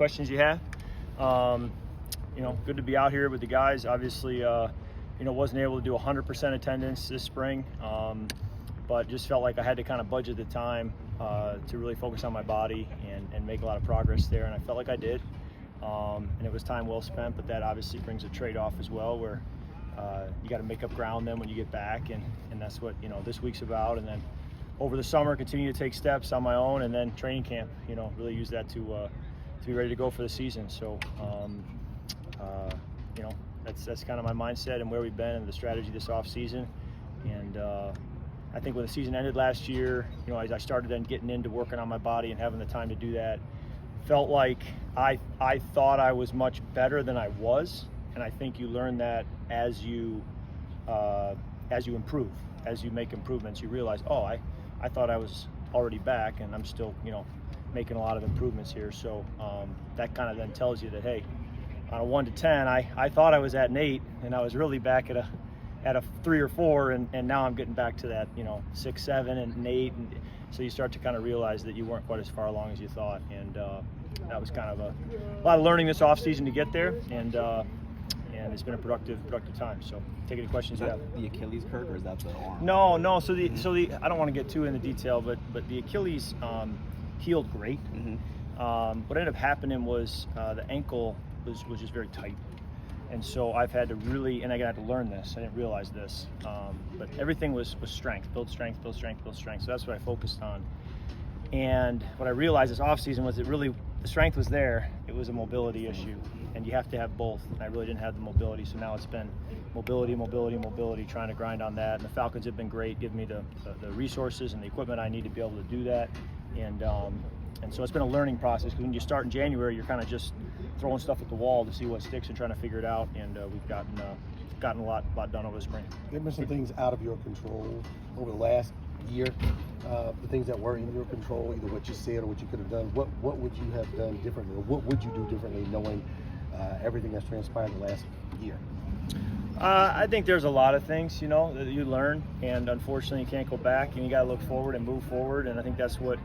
questions you have. Good to be out here with the guys. Obviously, wasn't able to do 100% attendance this spring, but just felt like I had to kind of budget the time to really focus on my body and make a lot of progress there, and I felt like I did. And it was time well spent, but that obviously brings a trade-off as well, where you got to make up ground then when you get back, and that's what this week's about. And then over the summer, continue to take steps on my own, and then training camp, really use that to be ready to go for the season. So, that's kind of my mindset and where we've been and the strategy this off season. And I think when the season ended last year, as I started then getting into working on my body and having the time to do that, felt like I thought I was much better than I was. And I think you learn that as you improve, as you make improvements, you realize, I thought I was already back, and I'm still, making a lot of improvements here. So that kind of then tells you that, hey, on a 1 to 10, I thought I was at an 8, and I was really back at a 3 or 4, and now I'm getting back to that, 6, 7, and an 8, and so you start to kind of realize that you weren't quite as far along as you thought, and that was kind of a lot of learning this off season to get there, and it's been a productive time. So take any questions you have. The Achilles, Kirk, or is that the arm? No. So the I don't want to get too into detail, but the Achilles healed great. What ended up happening was the ankle was just very tight, and so I've had to really, and I had to learn this. I didn't realize this, but everything was strength, build strength. So that's what I focused on. And what I realized this off season was the strength was there. It was a mobility issue, and you have to have both. And I really didn't have the mobility, so now it's been mobility, trying to grind on that. And the Falcons have been great, giving me the resources and the equipment I need to be able to do that. And so it's been a learning process, because when you start in January, you're kind of just throwing stuff at the wall to see what sticks and trying to figure it out. And we've gotten a lot done over the spring. There have been some things out of your control over the last year. The things that were in your control, either what you said or what you could have done. What would you have done differently, or what would you do differently, knowing everything that's transpired the last year? I think there's a lot of things, that you learn, and unfortunately you can't go back, and you got to look forward and move forward. And I think that's what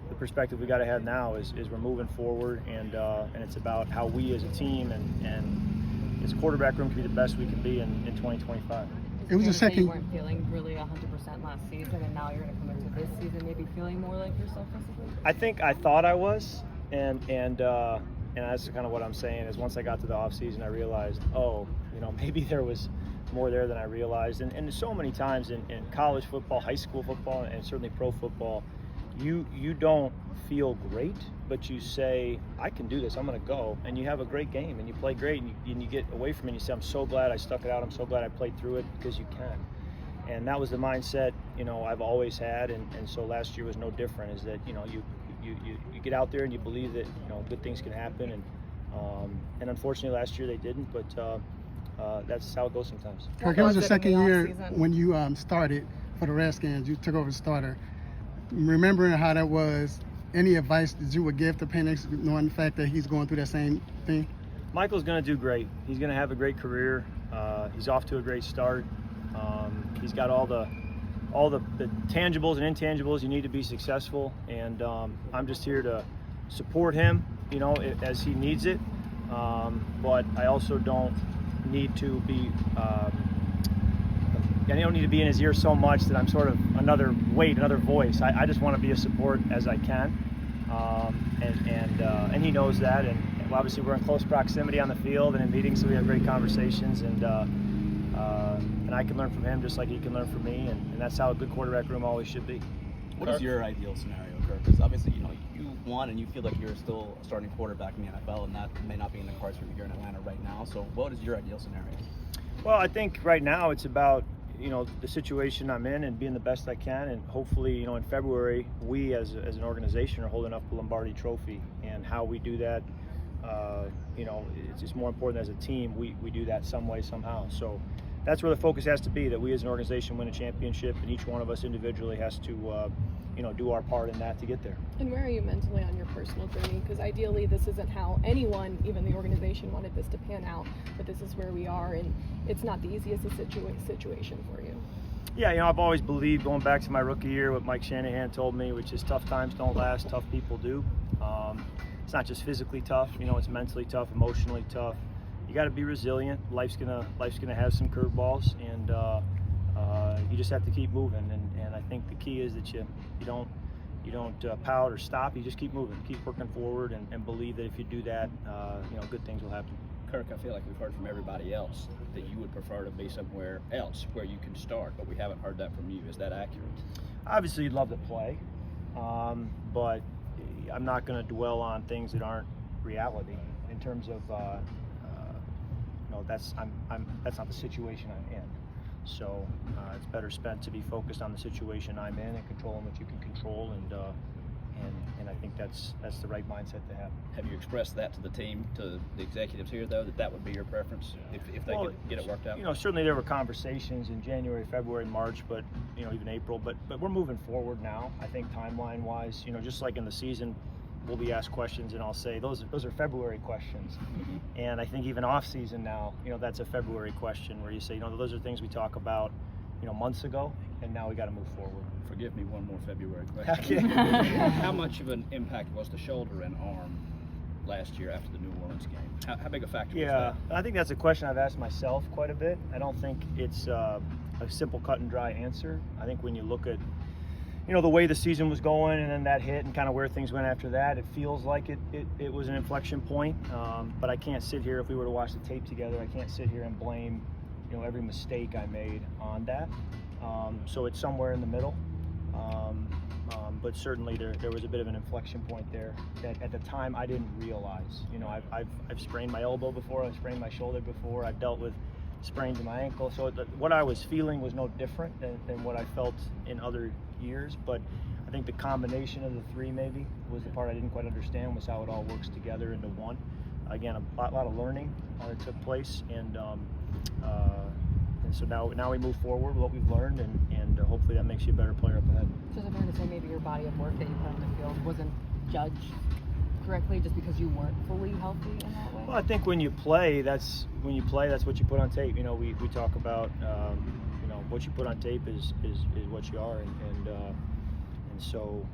the perspective we got to have now is we're moving forward, and it's about how we as a team and this quarterback room can be the best we can be in 2025. It was a second. You weren't feeling really 100% last season, and now you're going to come into this season maybe feeling more like yourself physically? I think I thought I was, and that's kind of what I'm saying is once I got to the off season, I realized, maybe there was more there than I realized. And so many times in college football, high school football, and certainly pro football, you don't feel great, but you say, I can do this, I'm going to go, and you have a great game, and you play great, and you get away from it, and you say, I'm so glad I stuck it out, I'm so glad I played through it, because you can. And that was the mindset, I've always had, and so last year was no different, is that, you get out there and you believe that, good things can happen, and unfortunately last year they didn't, but that's how it goes sometimes. Kirk, it was the second year when you started for the Redskins. You took over the starter. Remembering how that was, any advice that you would give to Penix, knowing the fact that he's going through that same thing? Michael's going to do great. He's going to have a great career. He's off to a great start. He's got all the tangibles and intangibles you need to be successful, and I'm just here to support him, as he needs it. But I also don't need to be. I don't need to be in his ear so much that I'm sort of another voice. I just want to be a support as I can, and he knows that. And obviously we're in close proximity on the field and in meetings, so we have great conversations. And I can learn from him just like he can learn from me, and that's how a good quarterback room always should be. What is your ideal scenario, Kirk? Because obviously, you won and you feel like you're still a starting quarterback in the NFL, and that may not be in the cards for you here in Atlanta right now. So what is your ideal scenario? Well, I think right now it's about the situation I'm in and being the best I can, and hopefully, in February, we as an organization are holding up the Lombardi Trophy, and how we do that, it's just more important as a team. We do that some way, somehow. So that's where the focus has to be, that we as an organization win a championship, and each one of us individually has to, do our part in that to get there. And where are you mentally on your personal journey? Because ideally this isn't how anyone, even the organization, wanted this to pan out, but this is where we are, and it's not the easiest situation for you. Yeah, I've always believed, going back to my rookie year, what Mike Shanahan told me, which is tough times don't last, tough people do. it's not just physically tough. You know, it's mentally tough, emotionally tough. You got to be resilient. Life's gonna have some curveballs, and you just have to keep moving. And I think the key is that you don't pout or stop. You just keep moving, keep working forward, and believe that if you do that, good things will happen. Kirk, I feel like we've heard from everybody else that you would prefer to be somewhere else where you can start, but we haven't heard that from you. Is that accurate? Obviously, you'd love to play, but I'm not going to dwell on things that aren't reality. In terms of, that's not the situation I'm in. So it's better spent to be focused on the situation I'm in and controlling what you can control, and I think that's the right mindset to have. Have you expressed that to the team, to the executives here, though, that would be your preference if they could get it worked out? Certainly there were conversations in January, February, March, but even April. But we're moving forward now. I think timeline-wise, just like in the season, we'll be asked questions, and I'll say those are February questions. Mm-hmm. And I think even off season now, that's a February question where you say, those are things we talk about, months ago, and now we got to move forward. Forgive me, one more February question. How much of an impact was the shoulder and arm last year after the New Orleans game? How big a factor was that? I think that's a question I've asked myself quite a bit. I don't think it's a simple cut and dry answer. I think when you look at the way the season was going, and then that hit, and kind of where things went after that, it feels like it was an inflection point. But I can't sit here, if we were to watch the tape together, I can't sit here and blame every mistake I made on that. So it's somewhere in the middle. But certainly there was a bit of an inflection point there that at the time I didn't realize. I've sprained my elbow before, I've sprained my shoulder before, I've dealt with sprains in my ankle. So what I was feeling was no different than what I felt in other years. But I think the combination of the three maybe was the part I didn't quite understand, was how it all works together into one. Again, a lot of learning that took place, and so now we move forward with what we've learned, and hopefully that makes you a better player up ahead. So is it fair to say maybe your body of work that you put on the field wasn't judged correctly just because you weren't fully healthy in that way? Well, I think when you play, that's what you put on tape. We talk about what you put on tape is what you are, and so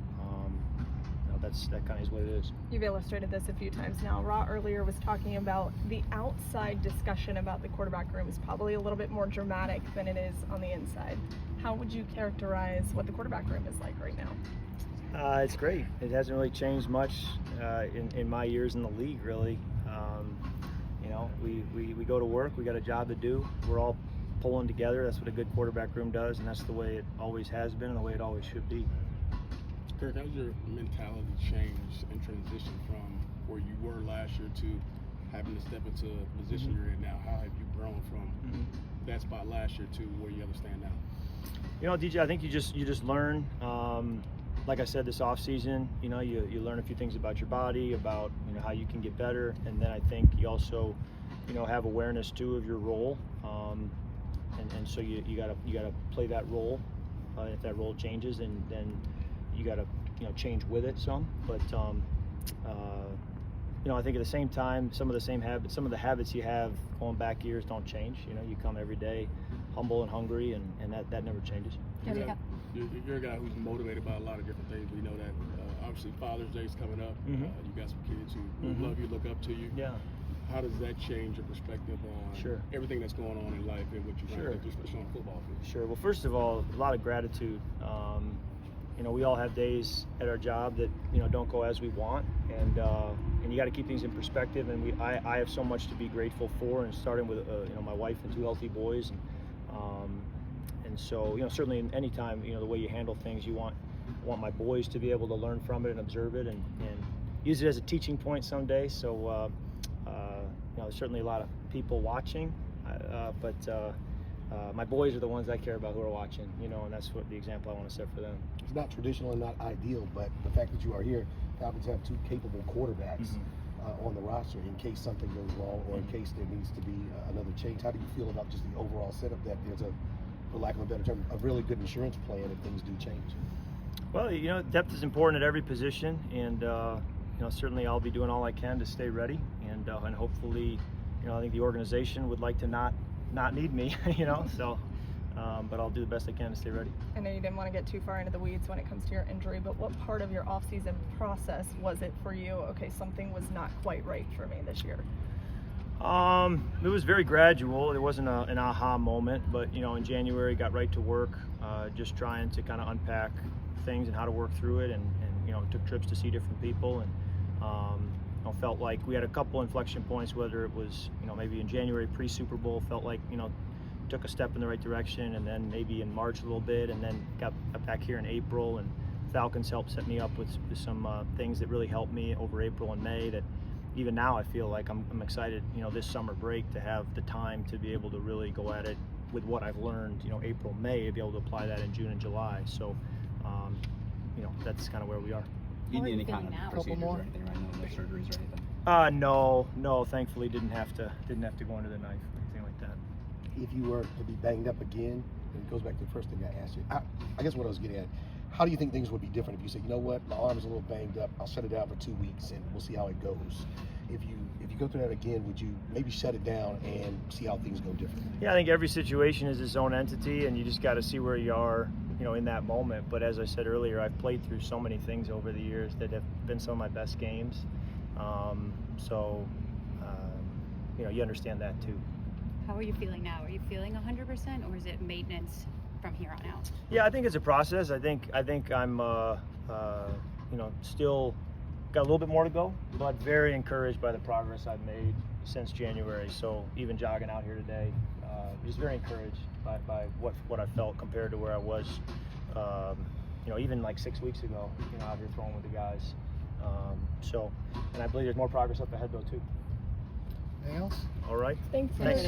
that kind of is what it is. You've illustrated this a few times now. Ra earlier was talking about the outside discussion about the quarterback room is probably a little bit more dramatic than it is on the inside. How would you characterize what the quarterback room is like right now? It's great. It hasn't really changed much in my years in the league, really. We go to work. We got a job to do. We're all pulling together. That's what a good quarterback room does, and that's the way it always has been and the way it always should be. Kirk, how's your mentality changed and transition from where you were last year to having to step into a position you're in now? How have you grown from that spot last year to where you understand now? DJ, I think you just learn. Like I said, this off season, you learn a few things about your body, about how you can get better, and then I think you also have awareness too of your role, and so you gotta play that role. If that role changes, and then you got to change with it some, but I think at the same time, some of the habits you have going back years don't change. You come every day humble and hungry, and that never changes. You're a guy who's motivated by a lot of different things. We know that obviously Father's Day is coming up. You got some kids who love you, look up to you. Yeah. How does that change your perspective on everything that's going on in life and what you're trying to do, especially on the football field? Sure. Well, first of all, a lot of gratitude. We all have days at our job that don't go as we want, and you got to keep things in perspective. And I have so much to be grateful for, and starting with my wife and 2 healthy boys, and so certainly in any time the way you handle things, you want my boys to be able to learn from it and observe it and use it as a teaching point someday. So there's certainly a lot of people watching, but my boys are the ones I care about who are watching, and that's what the example I want to set for them. It's not traditional and not ideal, but the fact that you are here, Falcons have 2 capable quarterbacks on the roster in case something goes wrong or in case there needs to be another change. How do you feel about just the overall setup that there's for lack of a better term, a really good insurance plan if things do change? Well, depth is important at every position, and certainly I'll be doing all I can to stay ready, and hopefully, I think the organization would like to not need me, so but I'll do the best I can to stay ready. I know you didn't want to get too far into the weeds when it comes to your injury, but what part of your offseason process was it for you? Okay, something was not quite right for me this year. It was very gradual. It wasn't an aha moment, but in January got right to work, just trying to kind of unpack things and how to work through it, and took trips to see different people, and felt like we had a couple inflection points, whether it was maybe in January pre-Super Bowl, felt like took a step in the right direction, and then maybe in March a little bit, and then got back here in April, and Falcons helped set me up with some things that really helped me over April and May, that even now I feel like I'm excited, this summer break, to have the time to be able to really go at it with what I've learned, April, May, to be able to apply that in June and July. So, that's kind of where we are. You How are need you any kind feeling of now? procedures or anything right now? No surgeries or anything? No, thankfully didn't have to go into the knife or anything like that. If you were to be banged up again, and it goes back to the first thing I asked you, I guess what I was getting at, how do you think things would be different if you said, you know what, my arm is a little banged up, I'll shut it down for 2 weeks and we'll see how it goes? If you go through that again, would you maybe shut it down and see how things go differently? Yeah, I think every situation is its own entity, and you just got to see where you are, in that moment. But as I said earlier, I've played through so many things over the years that have been some of my best games. You understand that too. How are you feeling now? Are you feeling 100%, or is it maintenance from here on out? Yeah, I think it's a process. I think I'm, still got a little bit more to go, but very encouraged by the progress I've made since January. So even jogging out here today, just very encouraged by what I felt compared to where I was, even like 6 weeks ago, out here throwing with the guys. And I believe there's more progress up ahead though too. Anything else? All right. Thanks. Thanks.